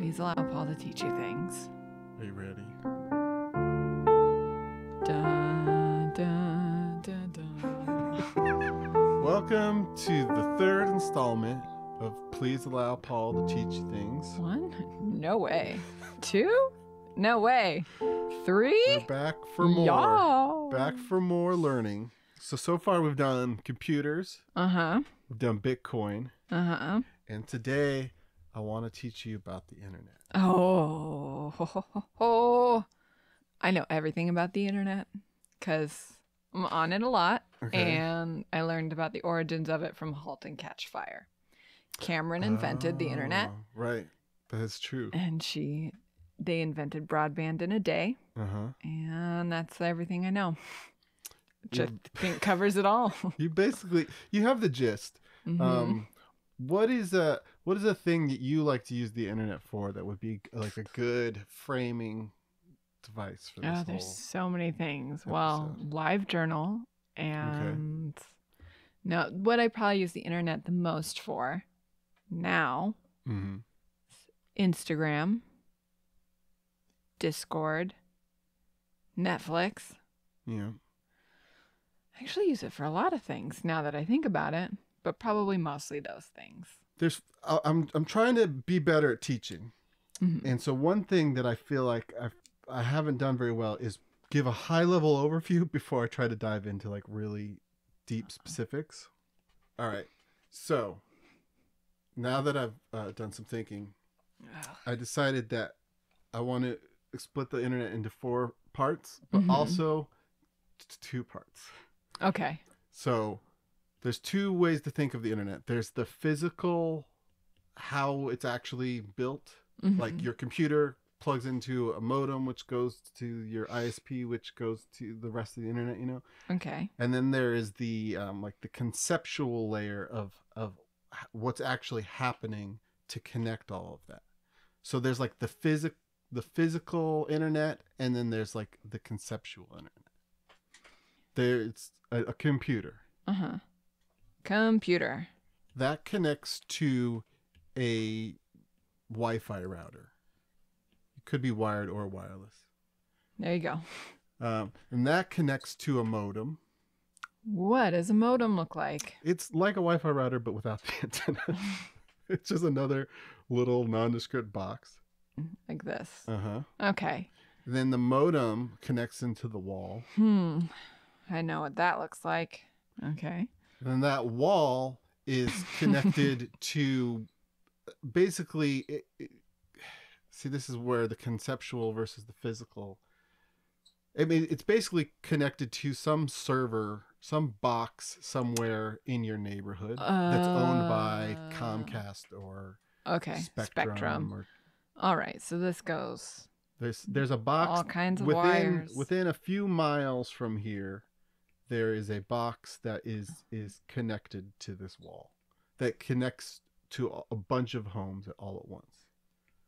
Please allow Paul to teach you things. Are you ready? Dun, dun, dun, dun. Welcome to the third installment of Please Allow Paul to Teach You Things. 1? No way. 2? No way. 3? We're back for more. Yo. Back for more learning. So far we've done computers. Uh-huh. We've done Bitcoin. Uh-huh. And today I want to teach you about the internet. Oh. I know everything about the internet because I'm on it a lot. Okay. And I learned about the origins of it from *Halt and Catch Fire*. Cameron invented the internet. Right. That's true. And they invented broadband in a day. Uh-huh. And that's everything I know. Which I think covers it all. You have the gist. Mm-hmm. What is a thing that you like to use the internet for that would be like a good framing device for this There's so many things. Well, LiveJournal and now what I probably use the internet the most for now, Instagram, Discord, Netflix. Yeah. I actually use it for a lot of things now that I think about it, but probably mostly those things. I'm trying to be better at teaching. Mm-hmm. And so one thing that I feel like I haven't done very well is give a high level overview before I try to dive into like really deep specifics. All right. So now that I've done some thinking, I decided that I want to split the internet into 4 parts, but also 2 parts. Okay. So there's 2 ways to think of the internet. There's the physical, how it's actually built. Like your computer plugs into a modem, which goes to your ISP, which goes to the rest of the internet, you know? Okay. And then there is the like the conceptual layer of what's actually happening to connect all of that. So there's like the physical internet, and then there's like the conceptual internet. There's a computer. Computer. That connects to a Wi-Fi router. It could be wired or wireless. There you go. And that connects to a modem. What does a modem look like? It's like a Wi-Fi router, but without the antenna. It's just another little nondescript box. Like this. Okay. And then the modem connects into the wall. I know what that looks like. Okay. And then that wall is connected to basically... See, this is where the conceptual versus the physical... I mean, it's basically connected to some server, some box somewhere in your neighborhood that's owned by Comcast or Spectrum. Or, all right, so this goes... There's a box... All kinds of wires. Within a few miles from here, there is a box that is connected to this wall. That connects to a bunch of homes all at once.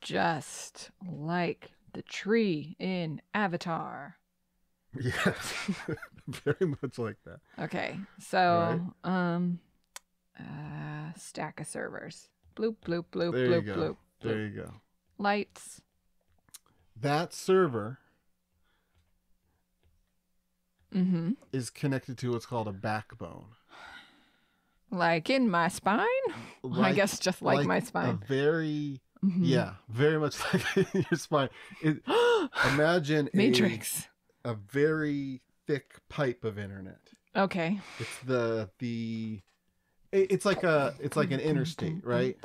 Just like the tree in Avatar. Yes, very much like that. Okay, so stack of servers. Bloop, bloop, bloop, there bloop, you go. bloop. There you go. Lights. That server is connected to what's called a backbone. Like in my spine? I guess just like my spine. A very... Yeah, very much like your spine. Imagine Matrix. A very thick pipe of internet. Okay. It's like an interstate, right?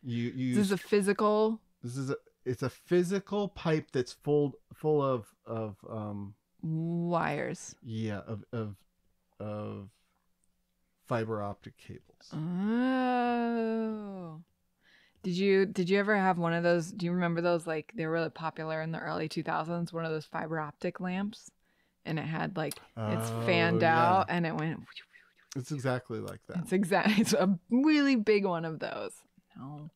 This is a physical. It's a physical pipe that's full of wires. Yeah, of fiber optic cables. Oh. Did you ever have one of those? Do you remember those? Like, they were really popular in the early 2000s. One of those fiber optic lamps, and it had like it's fanned out, and it went. It's exactly like that. It's a really big one of those. No,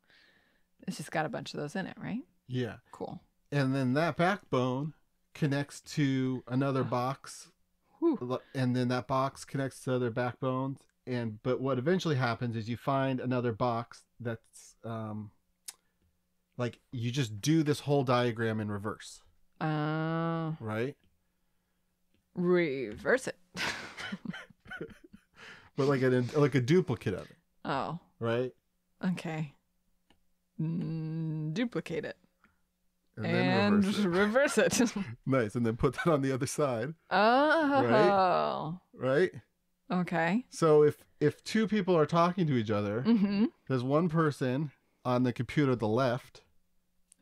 it's just got a bunch of those in it, right? Yeah. Cool. And then that backbone connects to another box, and then that box connects to other backbones. But what eventually happens is you find another box that's Like you just do this whole diagram in reverse. Oh. Right? Reverse it. But like a duplicate of it. Oh. Right? Okay. Duplicate it. And And then reverse it. Nice. And then put that on the other side. Oh. Right? Okay. So if two people are talking to each other, Mm-hmm. there's one person on the computer to the left.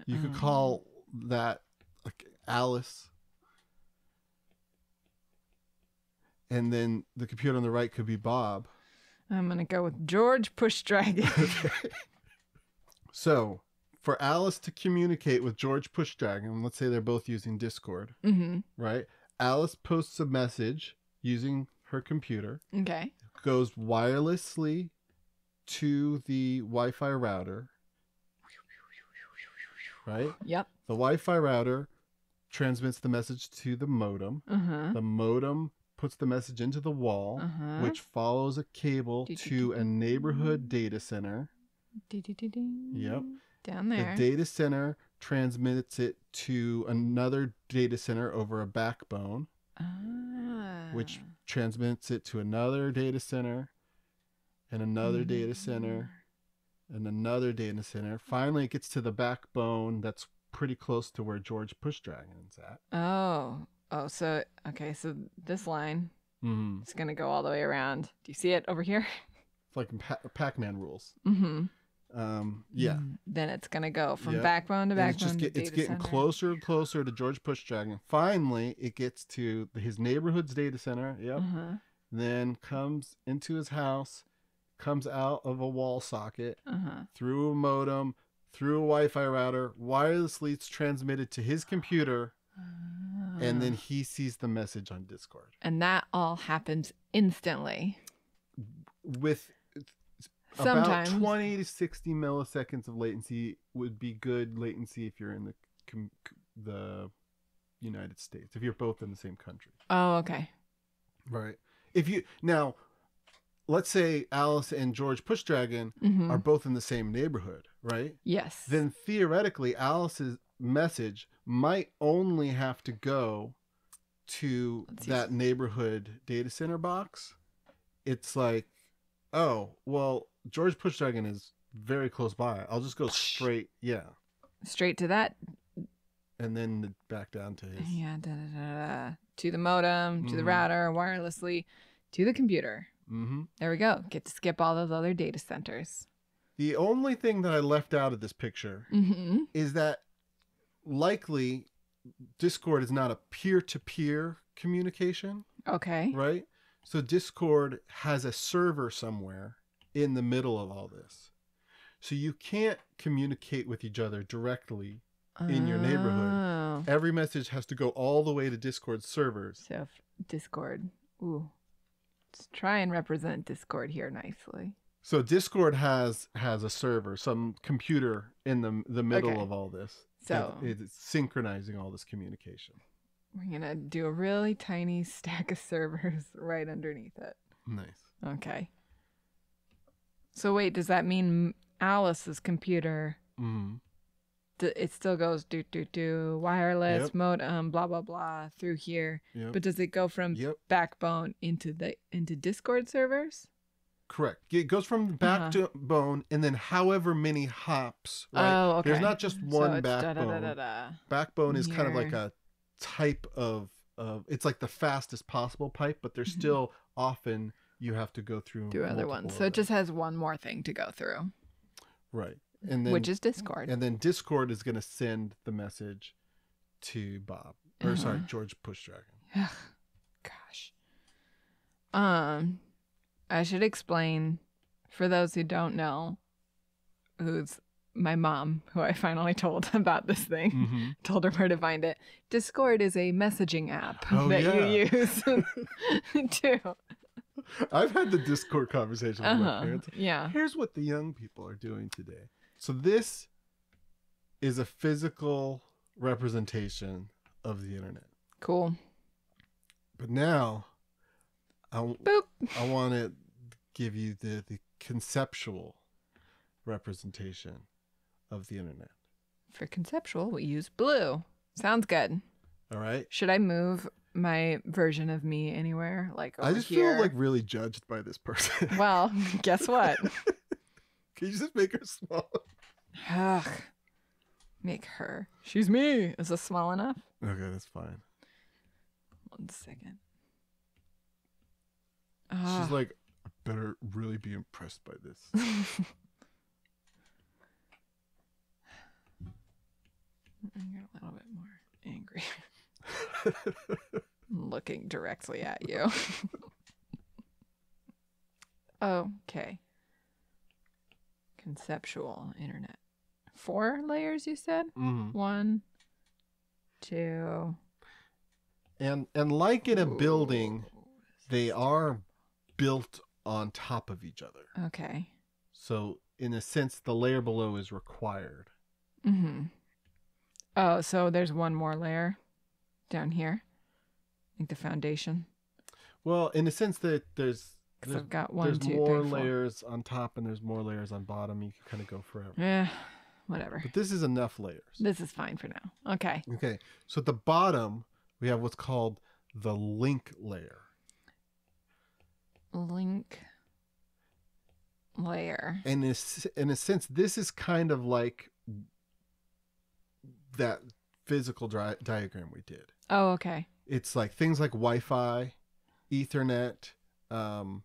You could call that like Alice. And then the computer on the right could be Bob. I'm going to go with George Push Dragon. So for Alice to communicate with George Push Dragon, let's say they're both using Discord, right? Alice posts a message using her computer. Okay. Goes wirelessly to the Wi-Fi router. Right? Yep. The Wi-Fi router transmits the message to the modem. The modem puts the message into the wall, which follows a cable to a neighborhood data center. Yep. Down there. The data center transmits it to another data center over a backbone, which transmits it to another data center and another data center and another data center. Finally, it gets to the backbone that's pretty close to where George Push Dragon's at. Oh, so this line is going to go all the way around. Do you see it over here? It's like Pac-Man rules. Yeah. Then it's going to go from backbone to backbone. It's getting closer and closer to George Push Dragon. Finally, it gets to his neighborhood's data center. Yep. Then comes into his house, comes out of a wall socket, through a modem, through a Wi-Fi router, wirelessly it's transmitted to his computer, and then he sees the message on Discord. And that all happens instantly. With sometimes about 20 to 60 milliseconds of latency would be good latency if you're in the United States, if you're both in the same country. Oh, okay. Right. Now, let's say Alice and George Push Dragon are both in the same neighborhood, right? Yes. Then theoretically, Alice's message might only have to go to that neighborhood data center box. It's like, oh, well, George Push Dragon is very close by. I'll just go straight, straight to that. And then back down to his... Yeah, to the modem, to the router, wirelessly, to the computer. There we go. Get to skip all those other data centers. The only thing that I left out of this picture is that likely Discord is not a peer-to-peer communication. Okay. Right? So Discord has a server somewhere in the middle of all this. So you can't communicate with each other directly in your neighborhood. Every message has to go all the way to Discord servers. So Discord. Ooh. Let's try and represent Discord here nicely. So Discord has a server, some computer in the middle of all this. So it's synchronizing all this communication. We're going to do a really tiny stack of servers right underneath it. Nice. Okay. So wait, does that mean Alice's computer, it still goes wireless, modem, blah, blah, blah, through here. Yep. But does it go from backbone into Discord servers? Correct. It goes from backbone and then however many hops. Right? Oh, okay. There's not just one backbone. Da-da-da-da-da. Backbone is kind of like a type of it's like the fastest possible pipe, but there's still often you have to go through other ones. So it just has one more thing to go through. Right. And then, which is Discord. And then Discord is going to send the message to Bob. Or sorry, George Push Dragon. Gosh. I should explain for those who don't know, who's my mom, who I finally told about this thing, told her where to find it. Discord is a messaging app that you use too. I've had the Discord conversation with my parents. Yeah. Here's what the young people are doing today. So this is a physical representation of the internet. Cool. But now I want to give you the conceptual representation of the internet. For conceptual, we use blue. Sounds good. All right. Should I move my version of me anywhere? Like over I just here? feel like really judged by this person. Well, guess what? Can you just make her smaller? Ugh. Make her. She's me. Is this small enough? Okay, that's fine. 1 second. She's like, I better really be impressed by this. I'm getting a little bit more angry. I'm looking directly at you. Okay. Conceptual internet. 4 layers, you said? Mm-hmm. 1, 2. And like in a building, they are built on top of each other. Okay. So in a sense, the layer below is required. Mm-hmm. Oh, so there's one more layer down here, like the foundation. Well, in a sense that there's I've got 1, 2, 3, 4. more layers on top and there's more layers on bottom. You can kind of go forever. Yeah, whatever. But this is enough layers. This is fine for now. Okay. Okay. So at the bottom, we have what's called the link layer. Link layer. And in a sense, this is kind of like that physical diagram we did. Oh, okay. It's like things like Wi-Fi, Ethernet, the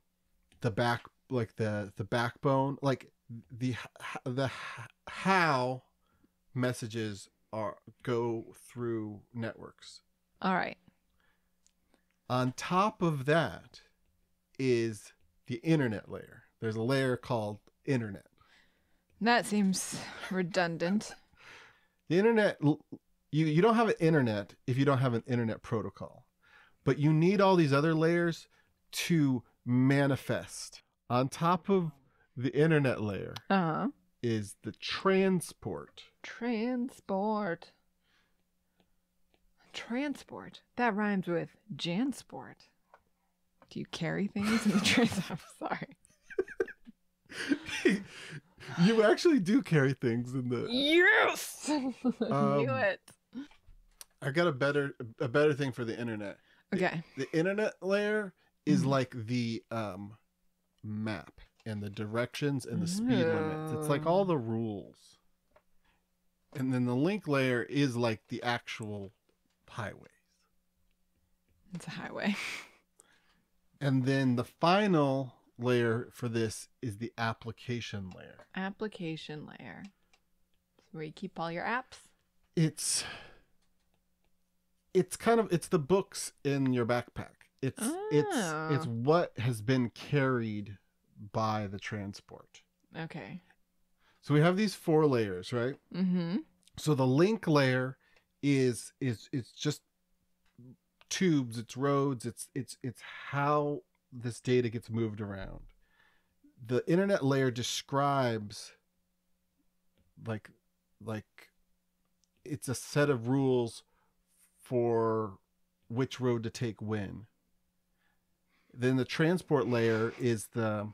backbone, like the how messages go through networks. All right. On top of that is the internet layer. There's a layer called internet. That seems redundant. The internet, you don't have an internet if you don't have an internet protocol. But you need all these other layers to manifest. On top of the internet layer is the transport. Transport. That rhymes with Jansport. Do you carry things in the transport? I'm sorry. You actually do carry things in the... Yes! Knew it. I got a better thing for the internet. Okay. The internet layer is like the map and the directions and the speed limits. It's like all the rules. And then the link layer is like the actual highways. It's a highway. And then the final layer for this is the application layer. Application layer. Where you keep all your apps? It's the books in your backpack. It's what has been carried by the transport. Okay. So we have these 4 layers, right? Mm-hmm. So the link layer is just tubes, it's roads, it's how this data gets moved around. The internet layer describes like it's a set of rules for which road to take when. Then the transport layer is the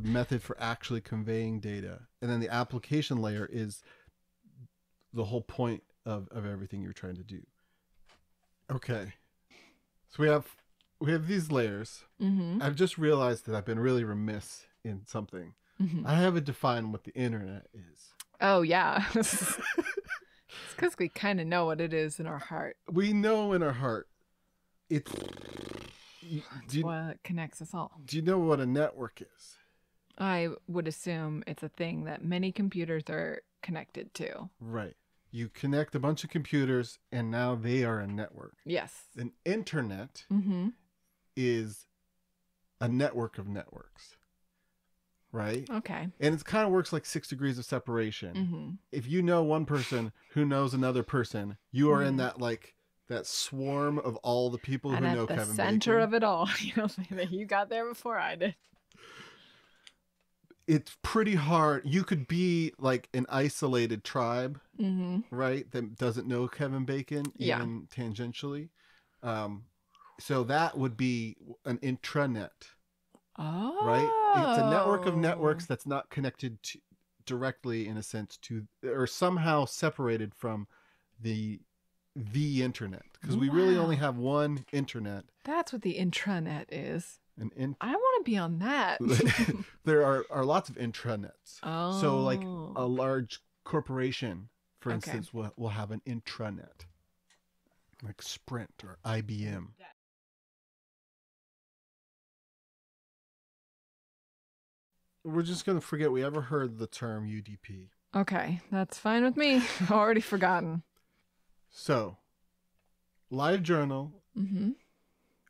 method for actually conveying data. And then the application layer is the whole point of everything you're trying to do. Okay. So we have these layers. Mm-hmm. I've just realized that I've been really remiss in something. Mm-hmm. I haven't defined what the internet is. Oh, yeah. It's because we kind of know what it is in our heart. We know in our heart. It's what connects us all. Do you know what a network is? I would assume it's a thing that many computers are connected to. Right. You connect a bunch of computers and now they are a network. Yes. An internet Mm-hmm. is a network of networks. Right? Okay. And it kind of works like 6 degrees of separation. Mm-hmm. If you know one person who knows another person, you are in that that swarm of all the people who know Kevin Bacon. And at the center of it all, you got there before I did. It's pretty hard. You could be like an isolated tribe, right? That doesn't know Kevin Bacon, even tangentially. So that would be an intranet. Oh. Right? It's a network of networks that's not connected directly, in a sense, to, or somehow separated from the internet, because we really only have one internet. That's what the intranet is. I want to be on that. There are lots of intranets. Oh. So like a large corporation, for instance, will have an intranet, like Sprint or IBM. We're just going to forget we ever heard the term UDP. Okay, that's fine with me. I've already forgotten. So, LiveJournal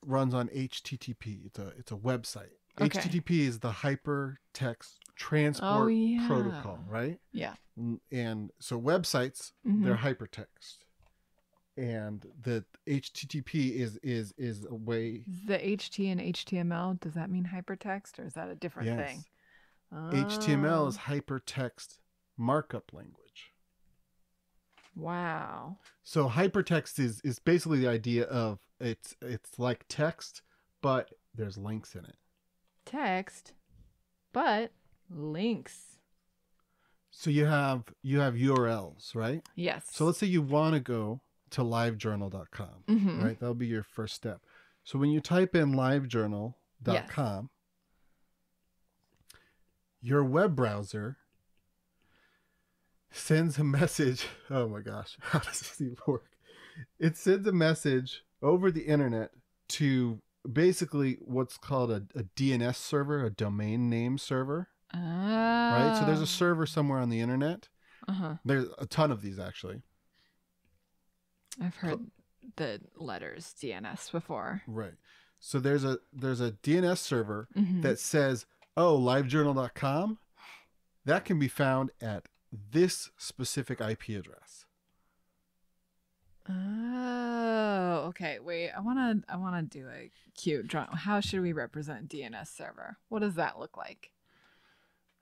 runs on HTTP. It's a website. Okay. HTTP is the hypertext transport protocol, right? Yeah. And so websites, they're hypertext. And the HTTP is a way. The HT and HTML, does that mean hypertext, or is that a different thing? Oh. HTML is hypertext markup language. Wow. So hypertext is basically the idea of it's like text, but there's links in it. Text, but links. So you have URLs, right? Yes. So let's say you want to go to livejournal.com, right? That'll be your first step. So when you type in livejournal.com, your web browser sends a message. Oh my gosh, how does this even work? It sends a message over the internet to basically what's called a DNS server, a domain name server. Right? So there's a server somewhere on the internet. There's a ton of these, actually. I've heard the letters DNS before. Right. So there's a DNS server that says, oh, livejournal.com, that can be found at this specific IP address. Oh, okay. Wait, I wanna do a cute drawing. How should we represent DNS server? What does that look like?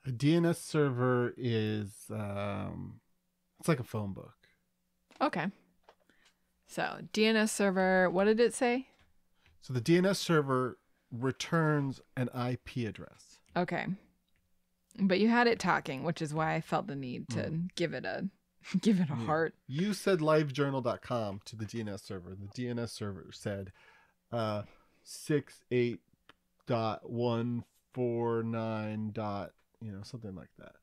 A DNS server is it's like a phone book. Okay. So DNS server, what did it say? So the DNS server returns an IP address. Okay. But you had it talking, which is why I felt the need to give it a heart. You said livejournal.com to the DNS server. The DNS server said 68.149. Something like that.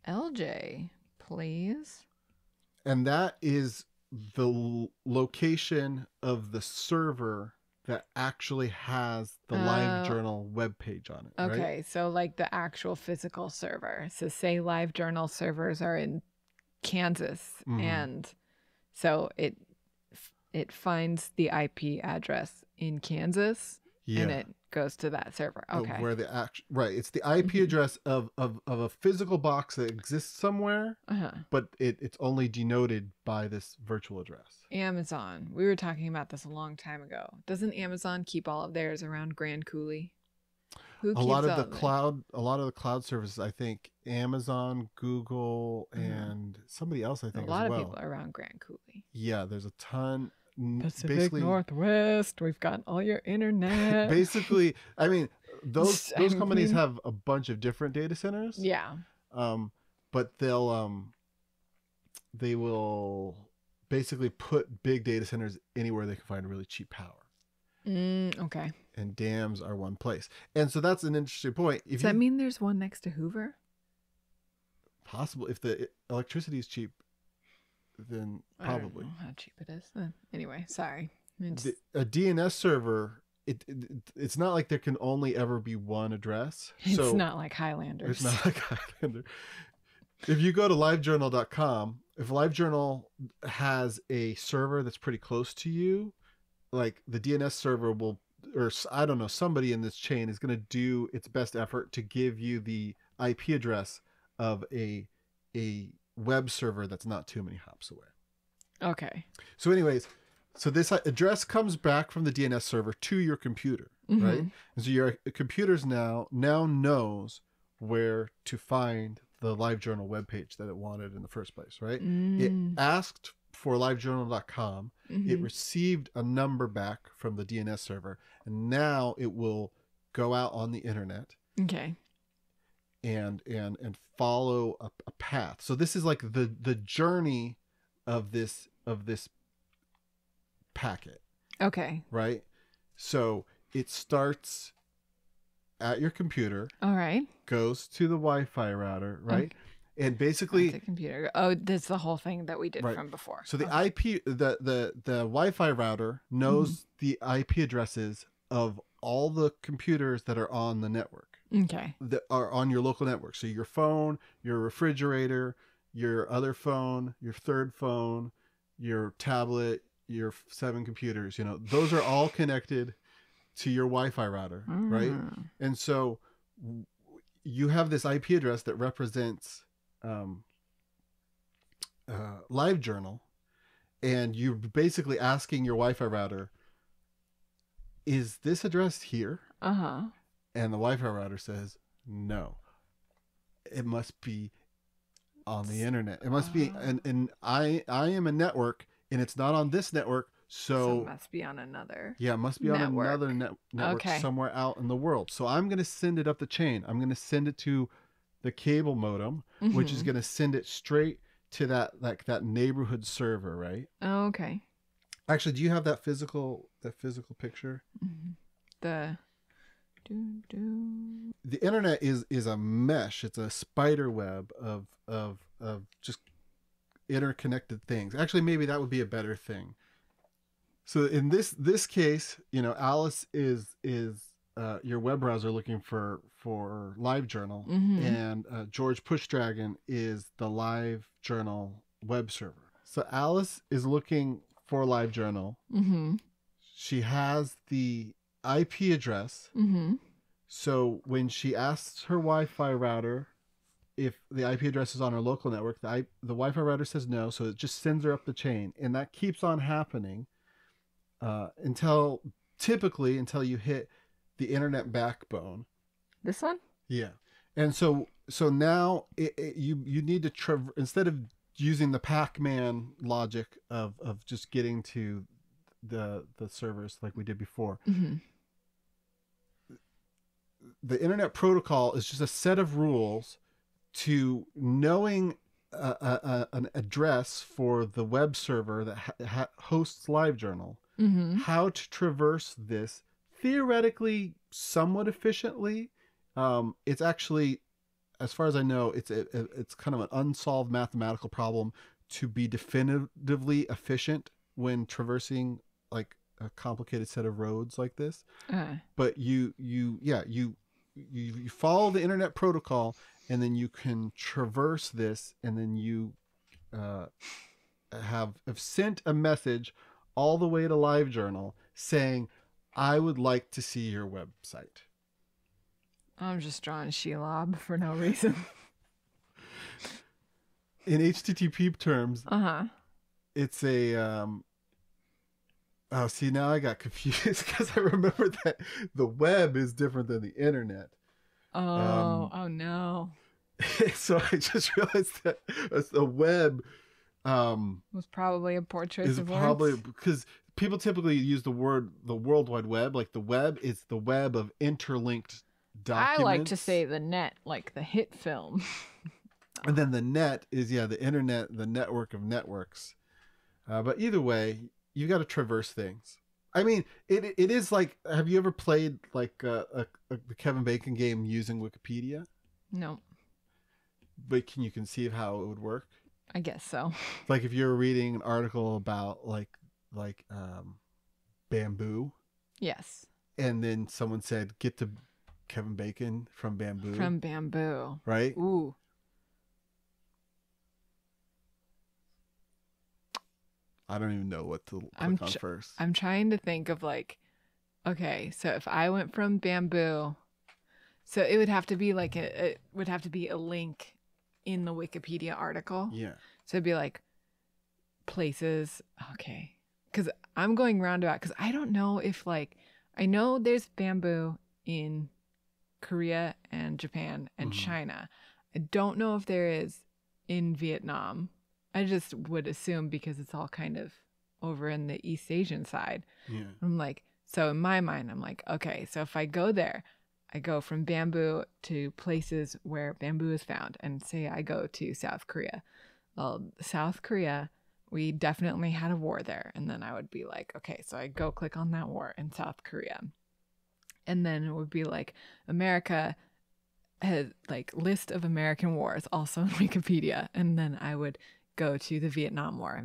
LJ, please. And that is the location of the server that actually has the LiveJournal webpage on it. Okay, right? So like the actual physical server. So say LiveJournal servers are in Kansas, and so it finds the IP address in Kansas, and it goes to that server. Okay, where the it's the IP address of a physical box that exists somewhere, but it's only denoted by this virtual address. Amazon. We were talking about this a long time ago. Doesn't Amazon keep all of theirs around Grand Coulee? A lot of the cloud services, I think Amazon, Google, and somebody else, I think, a lot of people are around Grand Coulee. Yeah, there's a ton. Pacific Northwest, we've got all your internet. Basically, I mean, those companies have a bunch of different data centers. Yeah. But they will basically put big data centers anywhere they can find really cheap power. Okay. And dams are one place. And so that's an interesting point. Does that mean there's one next to Hoover? Possible. If the electricity is cheap, then probably. I don't know how cheap it is. Anyway, sorry. A DNS server, it's not like there can only ever be one address. It's not like Highlanders. It's not like Highlander. If you go to livejournal.com, if LiveJournal has a server that's pretty close to you, like the DNS server will, or I don't know, somebody in this chain is going to do its best effort to give you the IP address of a web server that's not too many hops away. Okay. So anyways, so this address comes back from the DNS server to your computer, right? And so your computer's now knows where to find the LiveJournal webpage that it wanted in the first place, right? It asked for livejournal.com. It received a number back from the DNS server, and now it will go out on the internet. Okay. and follow a path. So this is like the journey of this packet. Okay. Right? So it starts at your computer. All right. Goes to the Wi-Fi router, right? Okay. And basically the computer. Oh, that's the whole thing that we did from before. So the IP the Wi-Fi router knows the IP addresses of all the computers that are on the network. Okay. That are on your local network. So your phone, your refrigerator, your other phone, your third phone, your tablet, your 7 computers, those are all connected to your Wi-Fi router, right? And so you have this IP address that represents LiveJournal, and you're basically asking your Wi-Fi router, is this address here? And the Wi-Fi router says, no, it must be on the internet. It must be, and I am a network, and it's not on this network. So it must be on another. Yeah, it must be network. On another network somewhere out in the world. So I'm going to send it up the chain. I'm going to send it to the cable modem, which is going to send it straight to that neighborhood server, right? Oh, okay. Actually, do you have that physical picture? The internet is a mesh. It's a spider web of just interconnected things. Actually, maybe that would be a better thing. So in this case, Alice is your web browser looking for LiveJournal, and George Pushdragon is the LiveJournal web server. So Alice is looking for LiveJournal. She has the IP address. So when she asks her Wi-Fi router if the IP address is on her local network, the Wi-Fi router says no, so it just sends her up the chain, and that keeps on happening until you hit the internet backbone. This one? Yeah. And so now you need to instead of using the Pac-Man logic of just getting to the servers like we did before. The internet protocol is just a set of rules to knowing an address for the web server that hosts LiveJournal, how to traverse this theoretically somewhat efficiently. It's actually, as far as I know, it's kind of an unsolved mathematical problem to be definitively efficient when traversing like a complicated set of roads like this. But you follow the internet protocol, and then you can traverse this, and then you have sent a message all the way to LiveJournal saying, I would like to see your website. I'm just drawing Shelob for no reason. In HTTP terms, it's a oh, see, now I got confused because I remember that the web is different than the internet. Oh no. So I just realized that the web was probably a poor choice of words. Probably because people typically use the World Wide Web. Like the web is the web of interlinked documents. I like to say the net, like the hit film. And then the net is the internet, the network of networks. But either way, you got to traverse things. I mean, it is like, have you ever played like the Kevin Bacon game using Wikipedia? No. But can you conceive how it would work? I guess so. Like if you're reading an article about like bamboo. Yes. And then someone said, get to Kevin Bacon from bamboo. From bamboo. Right? Ooh. I don't even know what to click on first. I'm trying to think of like, okay, so if I went from bamboo, so it would have to be like it would have to be a link in the Wikipedia article. Yeah. So it'd be like places. Okay. Because I'm going roundabout because I don't know if like, I know there's bamboo in Korea and Japan and China. I don't know if there is in Vietnam. I just would assume because it's all kind of over in the East Asian side. Yeah. I'm like, so in my mind, I'm like, okay, so if I go there, I go from bamboo to places where bamboo is found. And say I go to South Korea. Well, South Korea, we definitely had a war there. And then I would be like, okay, so I go click on that war in South Korea. And then it would be like America has like list of American wars also in Wikipedia. And then I would go to the Vietnam War.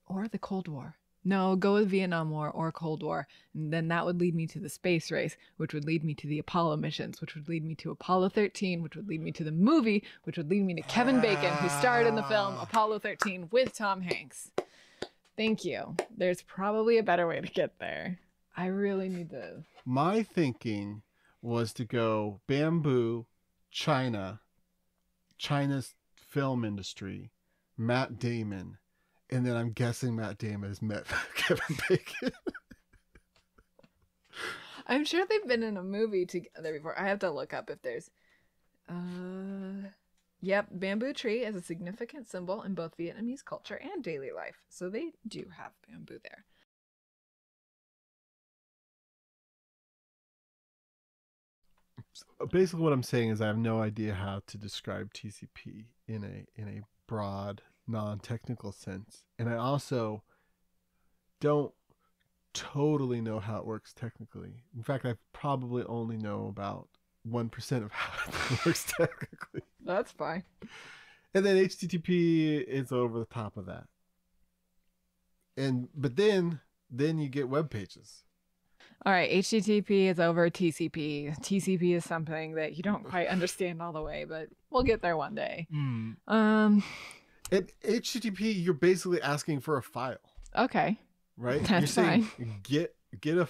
Or the Cold War. No, go with Vietnam War or Cold War. And then that would lead me to the space race, which would lead me to the Apollo missions, which would lead me to Apollo 13, which would lead me to the movie, which would lead me to Kevin Bacon, who starred in the film Apollo 13 with Tom Hanks. Thank you. There's probably a better way to get there. I really need to. My thinking was to go bamboo, China's film industry, Matt Damon. And then I'm guessing Matt Damon has met Kevin Bacon. I'm sure they've been in a movie together before. I have to look up if there's... Yep, bamboo tree is a significant symbol in both Vietnamese culture and daily life. So they do have bamboo there. Basically what I'm saying is I have no idea how to describe TCP in a broad, non-technical sense. And I also don't totally know how it works technically. In fact, I probably only know about 1% of how it works technically. That's fine. And then HTTP is over the top of that. But then you get web pages. All right, HTTP is over TCP. TCP is something that you don't quite understand all the way, but we'll get there one day. At HTTP, you're basically asking for a file. Okay. Right? That's you're saying fine. get a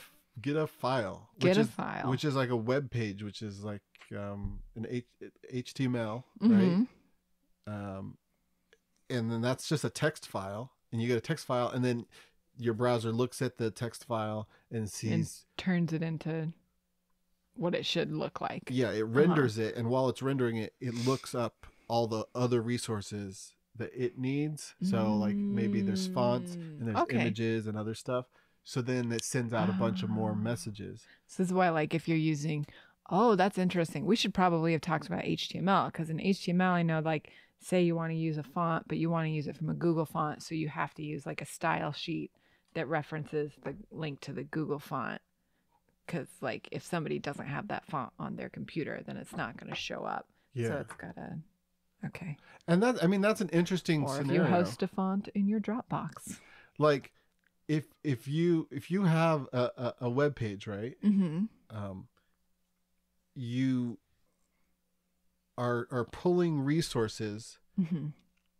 file. File. Which is like a web page, which is like an HTML, Mm-hmm. right? And then that's just a text file, and you get a text file, and then your browser looks at the text file and sees And turns it into what it should look like. Yeah, it renders it, and while it's rendering it, it looks up all the other resources that it needs. So like maybe there's fonts and there's images and other stuff. So then it sends out a bunch of more messages. So this is why, like, if you're using, that's interesting. We should probably have talked about HTML, because in HTML, I know, like, say you want to use a font, but you want to use it from a Google font. So you have to use like a style sheet that references the link to the Google font. Because, like, if somebody doesn't have that font on their computer, then it's not going to show up. Yeah. So it's got to, okay. And that's an interesting scenario. Or if you host a font in your Dropbox. Like, if you have a web page, right? Mm-hmm. You are pulling resources. Mm-hmm.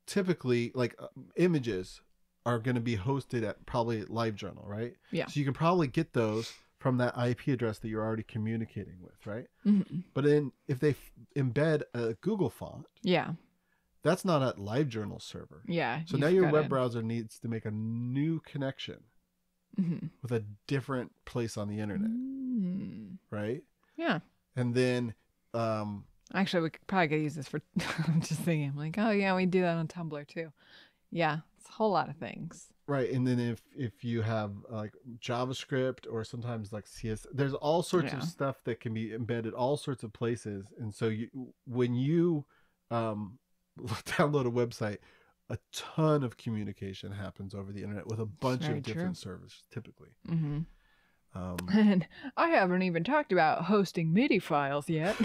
Typically, like images are going to be hosted at probably LiveJournal, right? Yeah. So you can probably get those from that IP address that you're already communicating with, right? Mm-hmm. But if they embed a Google font, yeah, that's not a LiveJournal server. Yeah. So now your web browser needs to make a new connection with a different place on the internet, right? Yeah. And then, actually, we probably could use this for. I'm just thinking, like, oh yeah, we do that on Tumblr too. Yeah, it's a whole lot of things. Right, and then if you have like JavaScript or sometimes like CS, there's all sorts of stuff that can be embedded all sorts of places. And so when you download a website, a ton of communication happens over the internet with a bunch of different servers, typically. Mm-hmm. And I haven't even talked about hosting MIDI files yet.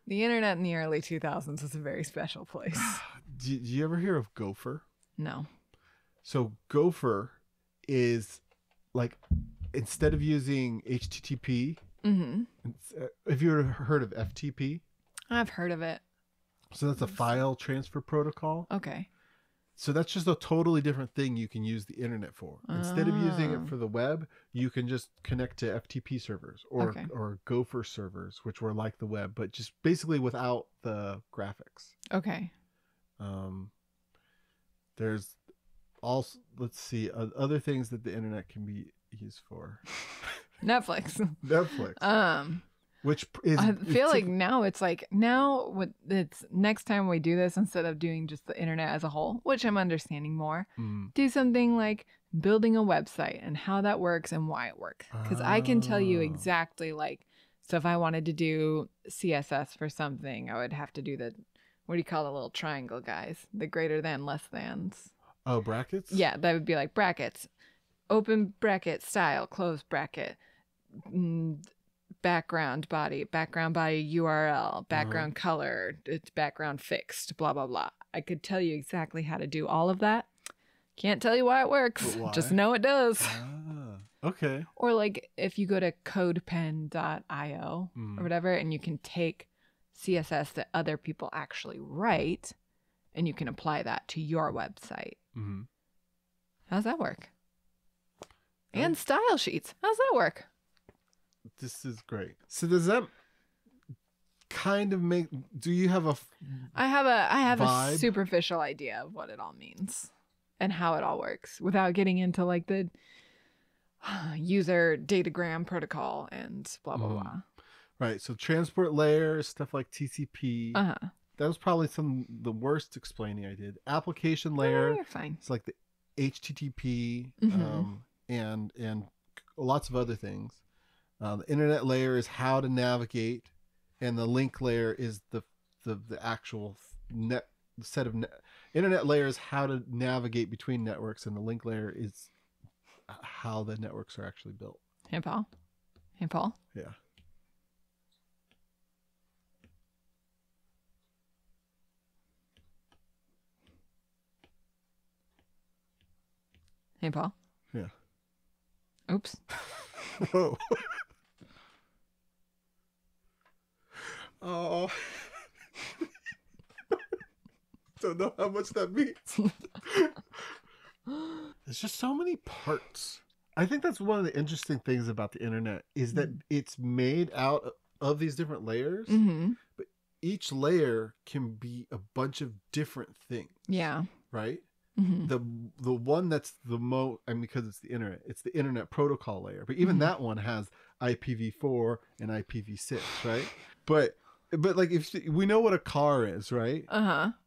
The internet in the early 2000s was a very special place. Did you ever hear of Gopher? No. So Gopher is like, instead of using HTTP, have you ever heard of FTP? I've heard of it. So that's a file transfer protocol. Okay. So that's just a totally different thing you can use the internet for. Instead of using it for the web, you can just connect to FTP servers or Gopher servers, which were like the web, but just basically without the graphics. Okay. There's also, let's see, other things that the internet can be used for. Netflix. which is I feel like now it's next time we do this, instead of doing just the internet as a whole, which I'm understanding more, do something like building a website and how that works and why it works. Because I can tell you exactly, like, so if I wanted to do CSS for something, I would have to do what do you call the little triangle guys? The greater than, less thans. Oh, brackets? Yeah, that would be like brackets. Open bracket, style, close bracket, background body URL, background color, it's background fixed, blah, blah, blah. I could tell you exactly how to do all of that. Can't tell you why it works. Why? Just know it does. Okay. Or like if you go to codepen.io or whatever, and you can take CSS that other people actually write, and you can apply that to your website. How's that work? And style sheets. How's that work? This is great. So does that kind of make? Do you have a? I have vibe? a superficial idea of what it all means and how it all works, without getting into like the user datagram protocol and blah blah blah. Right. So transport layer, stuff like TCP. That was probably the worst explaining I did. Application layer. You're fine. It's like the HTTP and lots of other things. The internet layer is how to navigate, and the link layer is the actual set of internet layer is how to navigate between networks, and the link layer is how the networks are actually built. Hey, Paul. Yeah. Hey, Paul. Yeah. Oops. Whoa. Oh. Don't know how much that means. There's just so many parts. I think that's one of the interesting things about the internet is that it's made out of these different layers, but each layer can be a bunch of different things. Yeah. Right? The one that's the most, I mean, because it's the internet protocol layer, but even that one has IPv4 and IPv6, right? But like, if we know what a car is, right?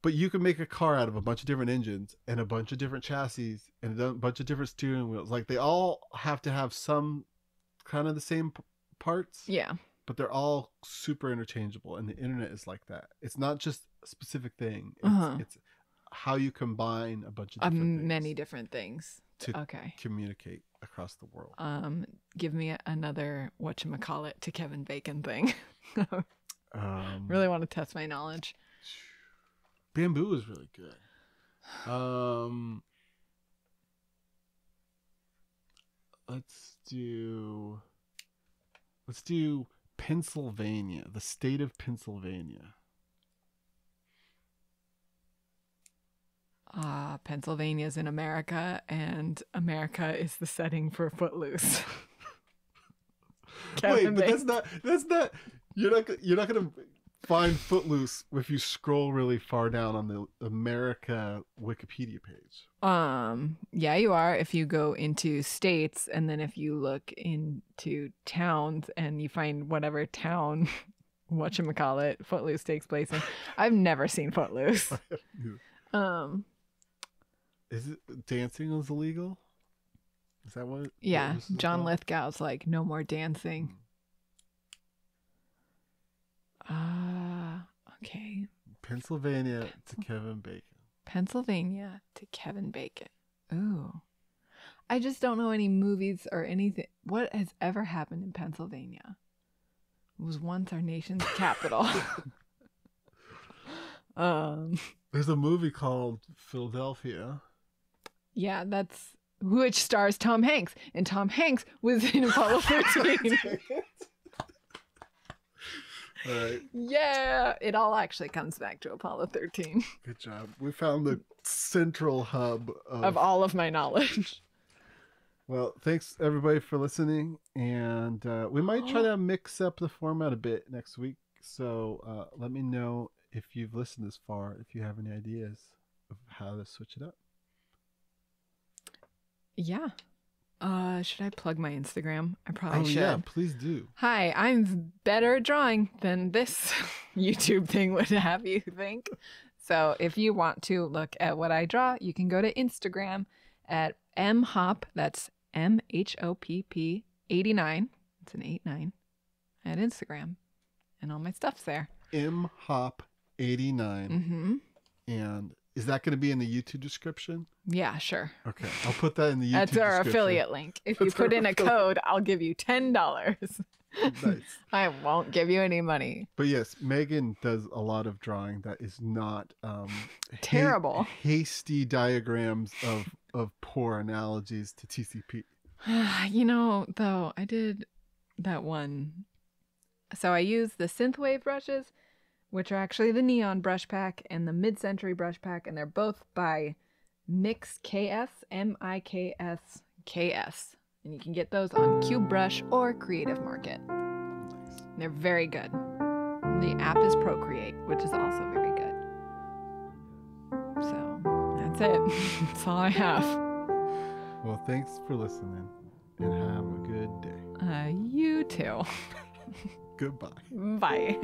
But you can make a car out of a bunch of different engines and a bunch of different chassis and a bunch of different steering wheels. Like, they all have to have some kind of the same parts. Yeah. But they're all super interchangeable, and the internet is like that. It's not just a specific thing. It's how you combine a bunch of different many different things to communicate across the world. Give me another whatchamacallit to Kevin Bacon thing. Really want to test my knowledge. Bamboo is really good. Let's do Pennsylvania, the state of Pennsylvania. Pennsylvania's in America, and America is the setting for Footloose. Wait, but that's not. You're not gonna find Footloose if you scroll really far down on the America Wikipedia page. Yeah, you are. If you go into states, and then if you look into towns, and you find whatever town, whatchamacallit, Footloose takes place in. I've never seen Footloose. Is it dancing was illegal? Is that what? Yeah, John Lithgow's like, no more dancing. Okay. Pennsylvania to Kevin Bacon. Pennsylvania to Kevin Bacon. Ooh. I just don't know any movies or anything. What has ever happened in Pennsylvania? It was once our nation's capital. There's a movie called Philadelphia. Yeah, which stars Tom Hanks. And Tom Hanks was in Apollo 13. All right. Yeah, it all actually comes back to Apollo 13. Good job. We found the central hub of all of my knowledge. Well, thanks everybody for listening, and we might try to mix up the format a bit next week. So let me know if you've listened this far, if you have any ideas of how to switch it up. Yeah. Should I plug my Instagram? I probably Oh should. yeah, please do. Hi, I'm better at drawing than this YouTube thing would have you think. So if you want to look at what I draw, you can go to Instagram at mhop, that's MHOPP 89. It's an 89 at Instagram. And all my stuff's there. mhop 89. Mm-hmm. And is that going to be in the YouTube description? Yeah, sure. Okay, I'll put that in the YouTube That's our description. affiliate link. If you put in a code, I'll give you $10. Nice. I won't give you any money. But yes, Megan does a lot of drawing that is not terrible, hasty diagrams of poor analogies to TCP. You know, though, I did that one. So I use the synthwave brushes, which are actually the neon brush pack and the mid-century brush pack, and they're both by Mix KS, MIKS. And you can get those on Cube Brush or Creative Market. Nice. They're very good. The app is Procreate, which is also very good. So that's it. That's all I have. Well, thanks for listening, and have a good day. You too. Goodbye. Bye.